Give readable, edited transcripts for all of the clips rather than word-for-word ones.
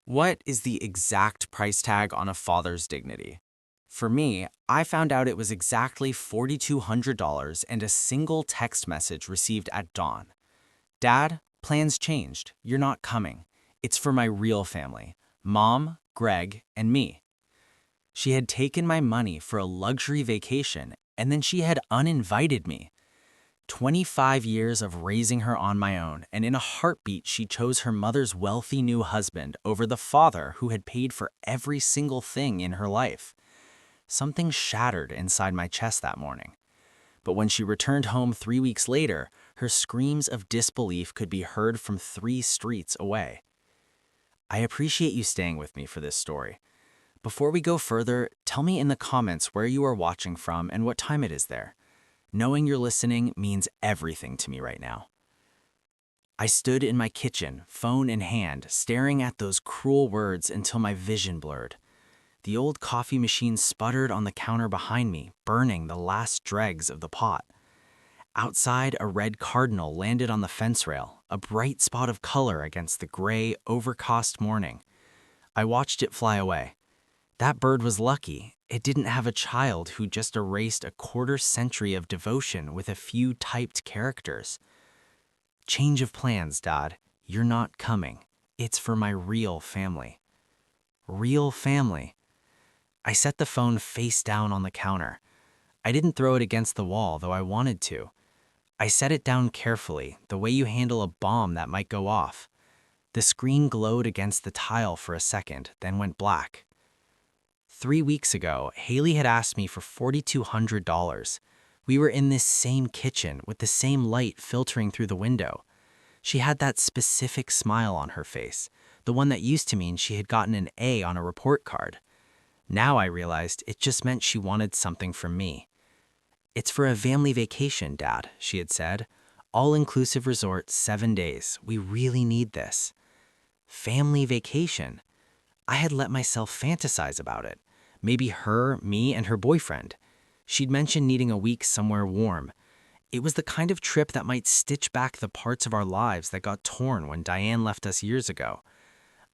What is the exact price tag on a father's dignity? For me, I found out it was exactly $4,200 and a single text message received at dawn. Dad, plans changed. You're not coming. It's for my real family, Mom, Greg, and me. She had taken my money for a luxury vacation, and then she had uninvited me. 25 years of raising her on my own, and in a heartbeat, she chose her mother's wealthy new husband over the father who had paid for every single thing in her life. Something shattered inside my chest that morning. But when she returned home 3 weeks later, her screams of disbelief could be heard from 3 streets away. I appreciate you staying with me for this story. Before we go further, tell me in the comments where you are watching from and what time it is there. Knowing you're listening means everything to me right now. I stood in my kitchen, phone in hand, staring at those cruel words until my vision blurred. The old coffee machine sputtered on the counter behind me, burning the last dregs of the pot. Outside, a red cardinal landed on the fence rail, a bright spot of color against the gray, overcast morning. I watched it fly away. That bird was lucky. It didn't have a child who just erased a quarter-century of devotion with a few typed characters. Change of plans, Dad. You're not coming. It's for my real family. Real family. I set the phone face down on the counter. I didn't throw it against the wall, though I wanted to. I set it down carefully, the way you handle a bomb that might go off. The screen glowed against the tile for a second, then went black. 3 weeks ago, Haley had asked me for $4,200. We were in this same kitchen with the same light filtering through the window. She had that specific smile on her face, the one that used to mean she had gotten an A on a report card. Now I realized it just meant she wanted something from me. It's for a family vacation, Dad, she had said. All-inclusive resort, 7 days. We really need this. Family vacation. I had let myself fantasize about it. Maybe her, me, and her boyfriend. She'd mentioned needing a week somewhere warm. It was the kind of trip that might stitch back the parts of our lives that got torn when Diane left us years ago.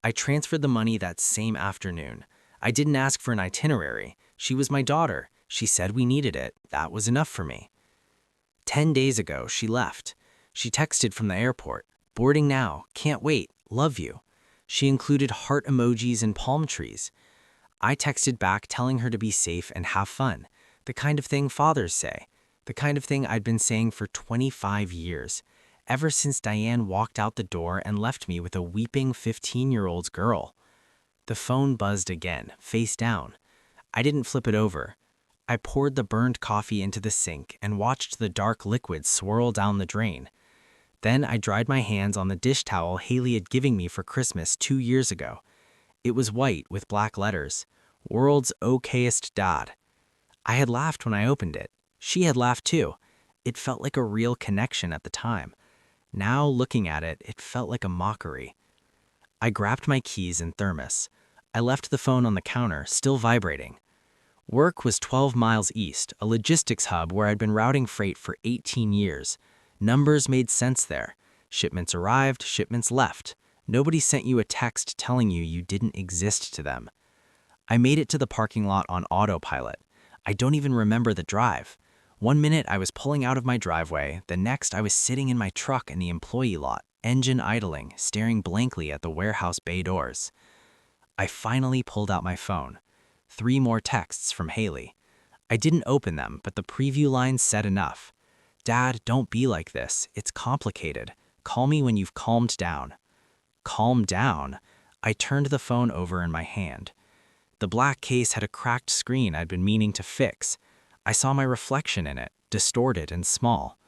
I transferred the money that same afternoon. I didn't ask for an itinerary. She was my daughter. She said we needed it. That was enough for me. 10 days ago, she left. She texted from the airport. Boarding now. Can't wait. Love you. She included heart emojis and palm trees. I texted back telling her to be safe and have fun. The kind of thing fathers say. The kind of thing I'd been saying for 25 years. Ever since Diane walked out the door and left me with a weeping 15-year-old girl. The phone buzzed again, face down. I didn't flip it over. I poured the burned coffee into the sink and watched the dark liquid swirl down the drain. Then I dried my hands on the dish towel Haley had given me for Christmas 2 years ago. It was white with black letters. World's okayest dad. I had laughed when I opened it. She had laughed too. It felt like a real connection at the time. Now, looking at it, it felt like a mockery. I grabbed my keys and thermos. I left the phone on the counter, still vibrating. Work was 12 miles east, a logistics hub where I'd been routing freight for 18 years. Numbers made sense there. Shipments arrived, shipments left. Nobody sent you a text telling you didn't exist to them. I made it to the parking lot on autopilot. I don't even remember the drive. 1 minute I was pulling out of my driveway, the next I was sitting in my truck in the employee lot, engine idling, staring blankly at the warehouse bay doors. I finally pulled out my phone. 3 more texts from Haley. I didn't open them, but the preview line said enough. Dad, don't be like this. It's complicated. Call me when you've calmed down. Calm down? I turned the phone over in my hand. The black case had a cracked screen I'd been meaning to fix. I saw my reflection in it, distorted and small.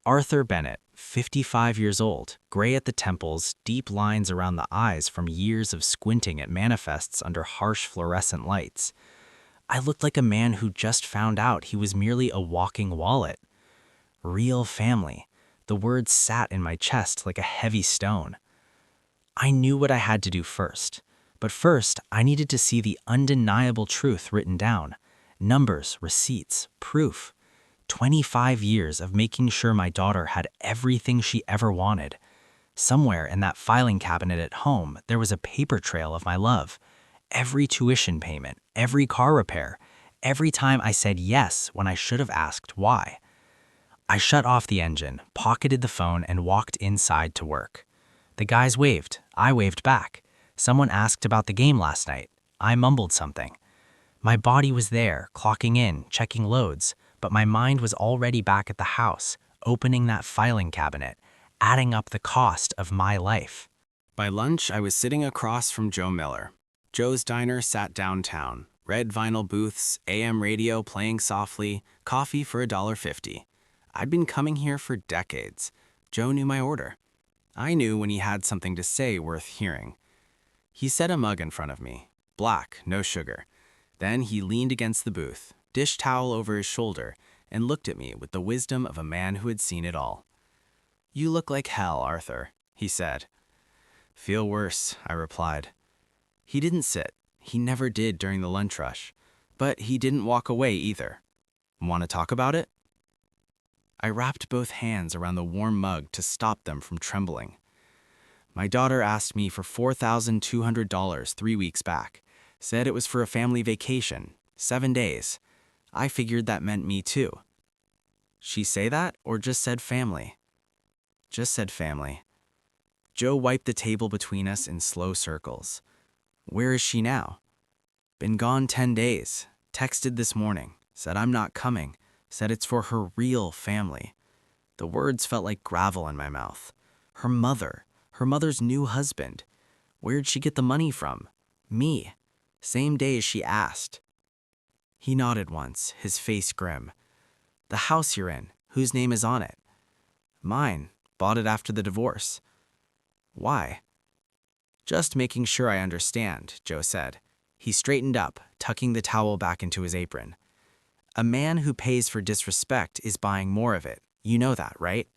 Arthur Bennett, 55 years old, gray at the temples, deep lines around the eyes from years of squinting at manifests under harsh fluorescent lights. I looked like a man who just found out he was merely a walking wallet. Real family. The words sat in my chest like a heavy stone. I knew what I had to do first. But first, I needed to see the undeniable truth written down. Numbers, receipts, proof. 25 years of making sure my daughter had everything she ever wanted. Somewhere in that filing cabinet at home, there was a paper trail of my love. Every tuition payment, every car repair, every time I said yes when I should have asked why. I shut off the engine, pocketed the phone, and walked inside to work. The guys waved. I waved back. Someone asked about the game last night. I mumbled something. My body was there, clocking in, checking loads, but my mind was already back at the house, opening that filing cabinet, adding up the cost of my life. By lunch, I was sitting across from Joe Miller. Joe's Diner sat downtown. Red vinyl booths, AM radio playing softly, coffee for $1.50. I'd been coming here for decades. Joe knew my order. I knew when he had something to say worth hearing. He set a mug in front of me. Black, no sugar. Then he leaned against the booth, dish towel over his shoulder, and looked at me with the wisdom of a man who had seen it all. "You look like hell, Arthur," he said. "Feel worse," I replied. He didn't sit. He never did during the lunch rush. But he didn't walk away either. "Want to talk about it?" I wrapped both hands around the warm mug to stop them from trembling. My daughter asked me for $4,200 3 weeks back. Said it was for a family vacation, 7 days. I figured that meant me too. She say that or just said family? Just said family. Joe wiped the table between us in slow circles. Where is she now? Been gone 10 days. Texted this morning. Said I'm not coming. Said it's for her real family. The words felt like gravel in my mouth. Her mother. Her mother's new husband. Where'd she get the money from? Me. Same day as she asked. He nodded once, his face grim. "The house you're in, whose name is on it?" "Mine. Bought it after the divorce." "Why?" "Just making sure I understand," Joe said. He straightened up, tucking the towel back into his apron. "A man who pays for disrespect is buying more of it. You know that, right?"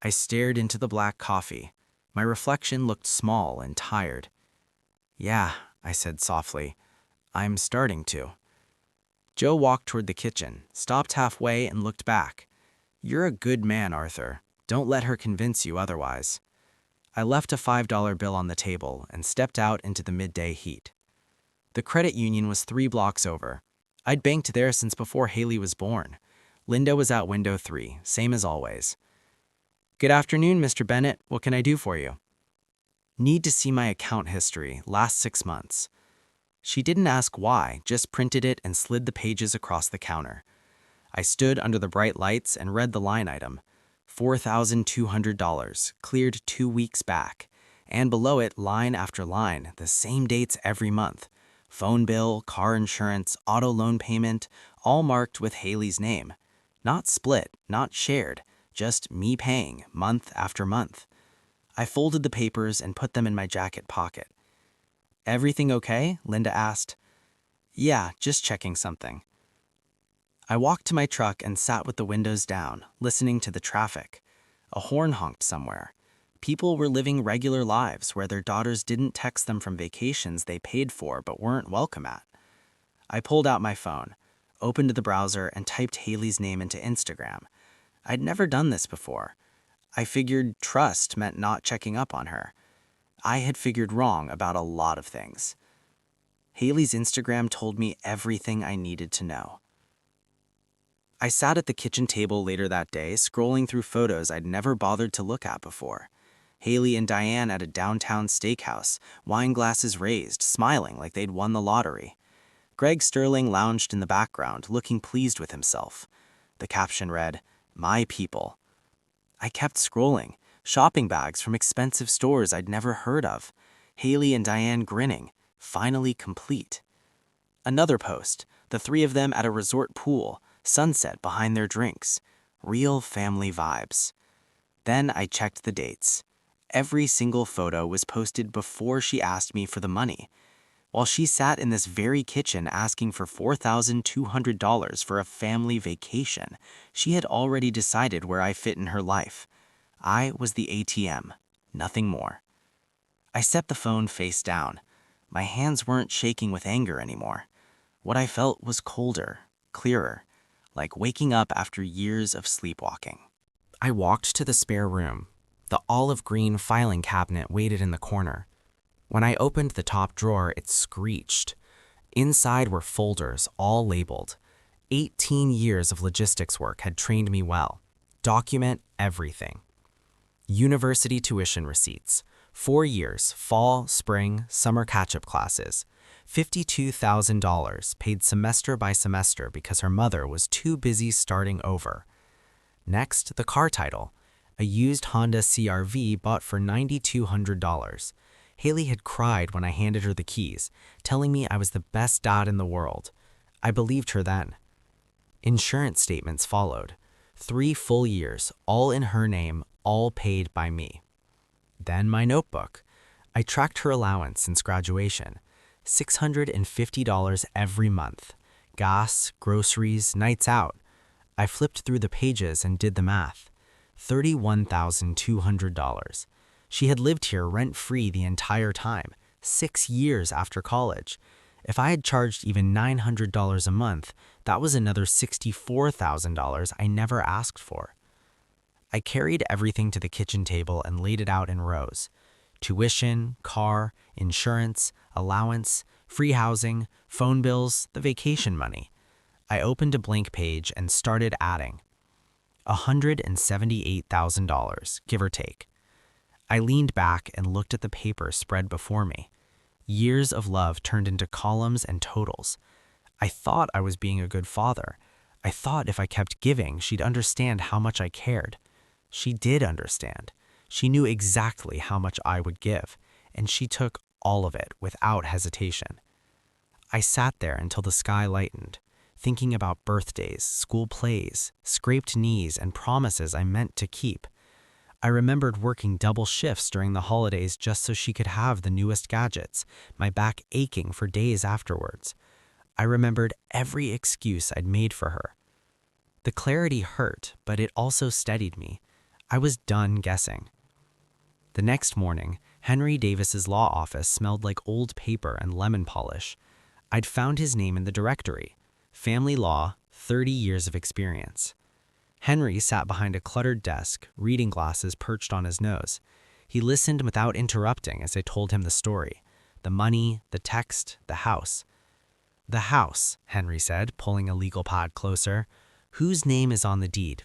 I stared into the black coffee. My reflection looked small and tired. "Yeah," I said softly. "I'm starting to." Joe walked toward the kitchen, stopped halfway, and looked back. "You're a good man, Arthur. Don't let her convince you otherwise." I left a $5 bill on the table and stepped out into the midday heat. The credit union was 3 blocks over. I'd banked there since before Haley was born. Linda was at window 3, same as always. "Good afternoon, Mr. Bennett. What can I do for you?" "Need to see my account history, last 6 months." She didn't ask why, just printed it and slid the pages across the counter. I stood under the bright lights and read the line item. $4,200, cleared 2 weeks back. And below it, line after line, the same dates every month. Phone bill, car insurance, auto loan payment, all marked with Haley's name. Not split, not shared, just me paying, month after month. I folded the papers and put them in my jacket pocket. "Everything okay?" Linda asked. "Yeah, just checking something." I walked to my truck and sat with the windows down, listening to the traffic. A horn honked somewhere. People were living regular lives where their daughters didn't text them from vacations they paid for but weren't welcome at. I pulled out my phone, opened the browser, and typed Haley's name into Instagram. I'd never done this before. I figured trust meant not checking up on her. I had figured wrong about a lot of things. Haley's Instagram told me everything I needed to know. I sat at the kitchen table later that day, scrolling through photos I'd never bothered to look at before. Haley and Diane at a downtown steakhouse, wine glasses raised, smiling like they'd won the lottery. Greg Sterling lounged in the background, looking pleased with himself. The caption read, "My people." I kept scrolling, shopping bags from expensive stores I'd never heard of. Haley and Diane grinning, finally complete. Another post, the 3 of them at a resort pool, sunset behind their drinks. Real family vibes. Then I checked the dates. Every single photo was posted before she asked me for the money. While she sat in this very kitchen asking for $4,200 for a family vacation, she had already decided where I fit in her life. I was the ATM, nothing more. I set the phone face down. My hands weren't shaking with anger anymore. What I felt was colder, clearer, like waking up after years of sleepwalking. I walked to the spare room. The olive green filing cabinet waited in the corner. When I opened the top drawer, it screeched. Inside were folders, all labeled. 18 years of logistics work had trained me well. Document everything. University tuition receipts. 4 years, fall, spring, summer catch-up classes. $52,000 paid semester by semester because her mother was too busy starting over. Next, the car title. A used Honda CR-V bought for $9,200. Haley had cried when I handed her the keys, telling me I was the best dad in the world. I believed her then. Insurance statements followed. 3 full years, all in her name, all paid by me. Then my notebook. I tracked her allowance since graduation. $650 every month. Gas, groceries, nights out. I flipped through the pages and did the math. $31,200. She had lived here rent-free the entire time, 6 years after college. If I had charged even $900 a month, that was another $64,000 I never asked for. I carried everything to the kitchen table and laid it out in rows. Tuition, car, insurance, allowance, free housing, phone bills, the vacation money. I opened a blank page and started adding. $178,000, give or take. I leaned back and looked at the paper spread before me. Years of love turned into columns and totals. I thought I was being a good father. I thought if I kept giving, she'd understand how much I cared. She did understand. She knew exactly how much I would give, and she took all of it without hesitation. I sat there until the sky lightened, thinking about birthdays, school plays, scraped knees, and promises I meant to keep. I remembered working double shifts during the holidays just so she could have the newest gadgets, my back aching for days afterwards. I remembered every excuse I'd made for her. The clarity hurt, but it also steadied me. I was done guessing. The next morning, Henry Davis's law office smelled like old paper and lemon polish. I'd found his name in the directory. Family law, 30 years of experience. Henry sat behind a cluttered desk, reading glasses perched on his nose. He listened without interrupting as I told him the story. The money, the text, the house. The house, Henry said, pulling a legal pad closer. Whose name is on the deed?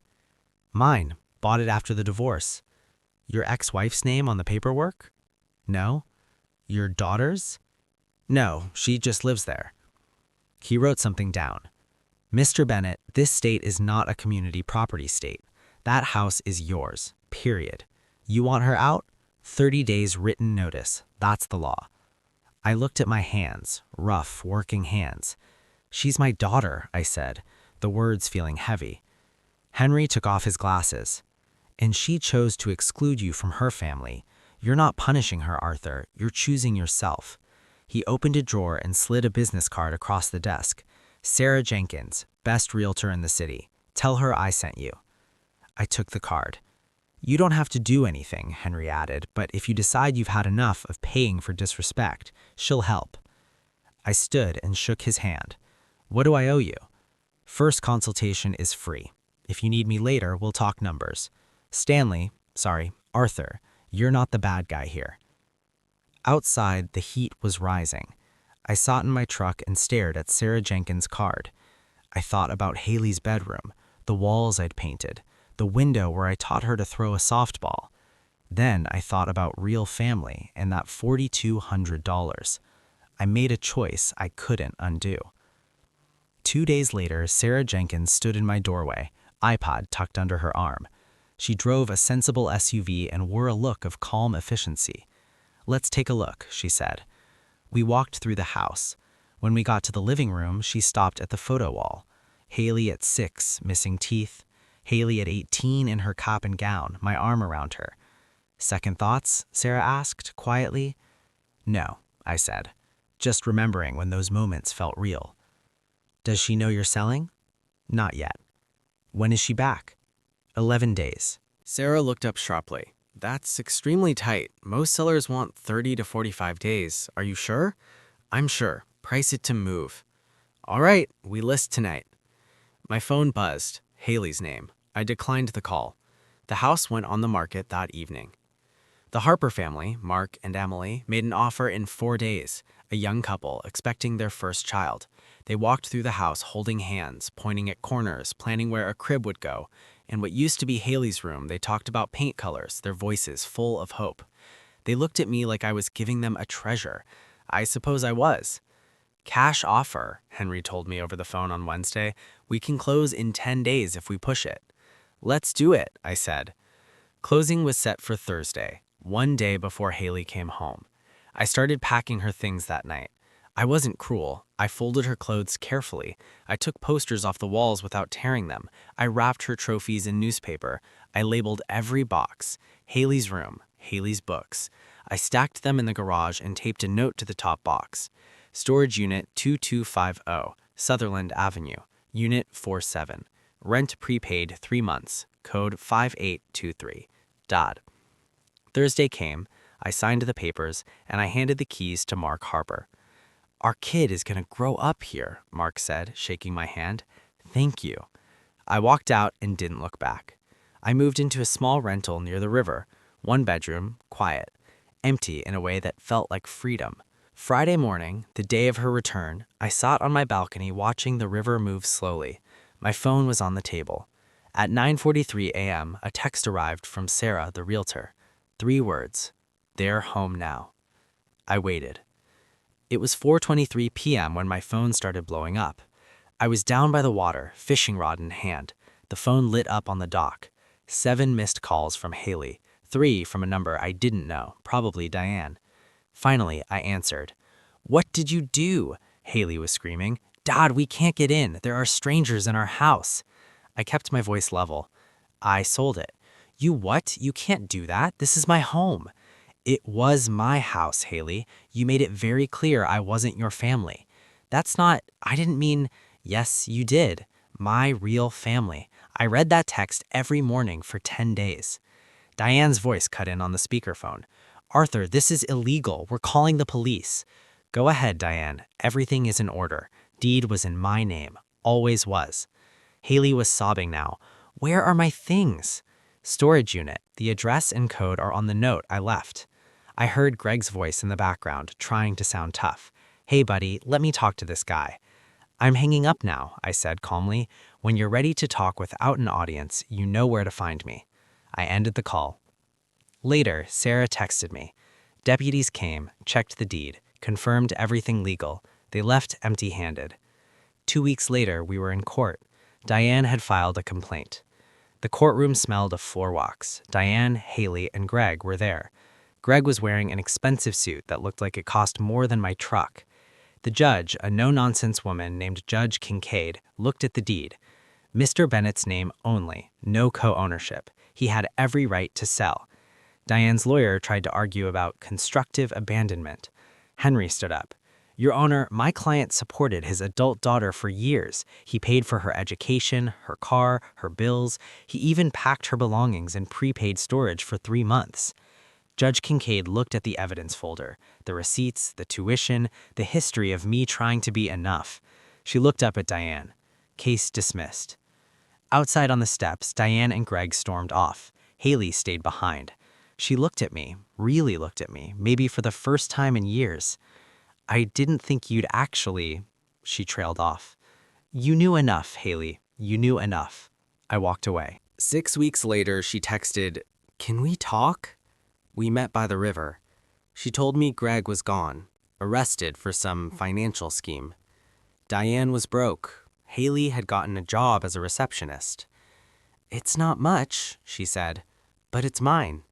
Mine. Bought it after the divorce. Your ex-wife's name on the paperwork? No. Your daughter's? No, she just lives there. He wrote something down. Mr. Bennett, this state is not a community property state. That house is yours, period. You want her out? 30 days written notice. That's the law. I looked at my hands, rough, working hands. She's my daughter, I said, the words feeling heavy. Henry took off his glasses. And she chose to exclude you from her family. You're not punishing her, Arthur. You're choosing yourself. He opened a drawer and slid a business card across the desk. Sarah Jenkins, best realtor in the city. Tell her I sent you. I took the card. You don't have to do anything, Henry added, but if you decide you've had enough of paying for disrespect, she'll help. I stood and shook his hand. What do I owe you? First consultation is free. If you need me later, we'll talk numbers. Arthur, you're not the bad guy here. Outside, the heat was rising. I sat in my truck and stared at Sarah Jenkins' card. I thought about Haley's bedroom, the walls I'd painted, the window where I taught her to throw a softball. Then I thought about real family and that $4,200. I made a choice I couldn't undo. 2 days later, Sarah Jenkins stood in my doorway, iPod tucked under her arm. She drove a sensible SUV and wore a look of calm efficiency. Let's take a look, she said. We walked through the house. When we got to the living room, she stopped at the photo wall. Haley at 6, missing teeth. Haley at 18 in her cap and gown, my arm around her. Second thoughts? Sarah asked, quietly. No, I said, just remembering when those moments felt real. Does she know you're selling? Not yet. When is she back? 11 days. Sarah looked up sharply. That's extremely tight. Most sellers want 30 to 45 days. Are you sure? I'm sure. Price it to move. All right, we list tonight. My phone buzzed. Haley's name. I declined the call. The house went on the market that evening. The Harper family, Mark and Emily, made an offer in 4 days, a young couple expecting their first child. They walked through the house holding hands, pointing at corners, planning where a crib would go. In what used to be Haley's room, they talked about paint colors, their voices full of hope. They looked at me like I was giving them a treasure. I suppose I was. Cash offer, Henry told me over the phone on Wednesday. We can close in 10 days if we push it. Let's do it, I said. Closing was set for Thursday, 1 day before Haley came home. I started packing her things that night. I wasn't cruel. I folded her clothes carefully. I took posters off the walls without tearing them. I wrapped her trophies in newspaper. I labeled every box. Haley's room, Haley's books. I stacked them in the garage and taped a note to the top box. Storage Unit 2250, Sutherland Avenue, Unit 47. Rent prepaid 3 months, code 5823. Dad. Thursday came, I signed the papers, and I handed the keys to Mark Harper. Our kid is going to grow up here, Mark said, shaking my hand. Thank you. I walked out and didn't look back. I moved into a small rental near the river, 1 bedroom, quiet, empty in a way that felt like freedom. Friday morning, the day of her return, I sat on my balcony watching the river move slowly. My phone was on the table. At 9:43 a.m., a text arrived from Sarah, the realtor. 3 words. They're home now. I waited. It was 4:23 p.m. when my phone started blowing up. I was down by the water, fishing rod in hand. The phone lit up on the dock. 7 missed calls from Haley, 3 from a number I didn't know, probably Diane. Finally, I answered. What did you do? Haley was screaming. Dad, we can't get in. There are strangers in our house. I kept my voice level. I sold it. You what? You can't do that. This is my home. It was my house, Haley. You made it very clear I wasn't your family. That's not, I didn't mean, yes, you did. My real family. I read that text every morning for 10 days. Diane's voice cut in on the speakerphone. Arthur, this is illegal. We're calling the police. Go ahead, Diane. Everything is in order. Deed was in my name. Always was. Haley was sobbing now. Where are my things? Storage unit. The address and code are on the note I left. I heard Greg's voice in the background, trying to sound tough. Hey, buddy, let me talk to this guy. I'm hanging up now, I said calmly. When you're ready to talk without an audience, you know where to find me. I ended the call. Later, Sarah texted me. Deputies came, checked the deed, confirmed everything legal. They left empty-handed. 2 weeks later, we were in court. Diane had filed a complaint. The courtroom smelled of floor wax. Diane, Haley, and Greg were there. Greg was wearing an expensive suit that looked like it cost more than my truck. The judge, a no-nonsense woman named Judge Kincaid, looked at the deed. Mr. Bennett's name only, no co-ownership. He had every right to sell. Diane's lawyer tried to argue about constructive abandonment. Henry stood up. Your Honor, my client supported his adult daughter for years. He paid for her education, her car, her bills. He even packed her belongings in prepaid storage for 3 months. Judge Kincaid looked at the evidence folder, the receipts, the tuition, the history of me trying to be enough. She looked up at Diane. Case dismissed. Outside on the steps, Diane and Greg stormed off. Haley stayed behind. She looked at me, really looked at me, maybe for the first time in years. I didn't think you'd actually, she trailed off. You knew enough, Haley. You knew enough. I walked away. 6 weeks later, she texted, Can we talk? We met by the river. She told me Greg was gone, arrested for some financial scheme. Diane was broke. Haley had gotten a job as a receptionist. It's not much, she said, but it's mine.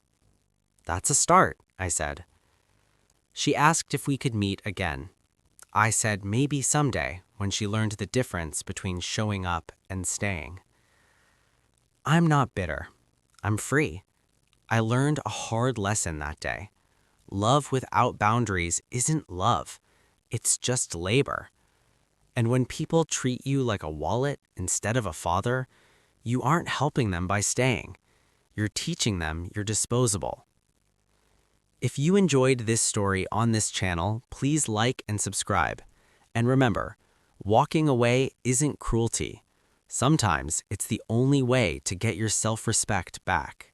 That's a start, I said. She asked if we could meet again. I said maybe someday when she learned the difference between showing up and staying. I'm not bitter. I'm free. I learned a hard lesson that day. Love without boundaries isn't love. It's just labor. And when people treat you like a wallet instead of a father, you aren't helping them by staying. You're teaching them you're disposable. If you enjoyed this story on this channel, please like and subscribe. And remember, walking away isn't cruelty. Sometimes it's the only way to get your self-respect back.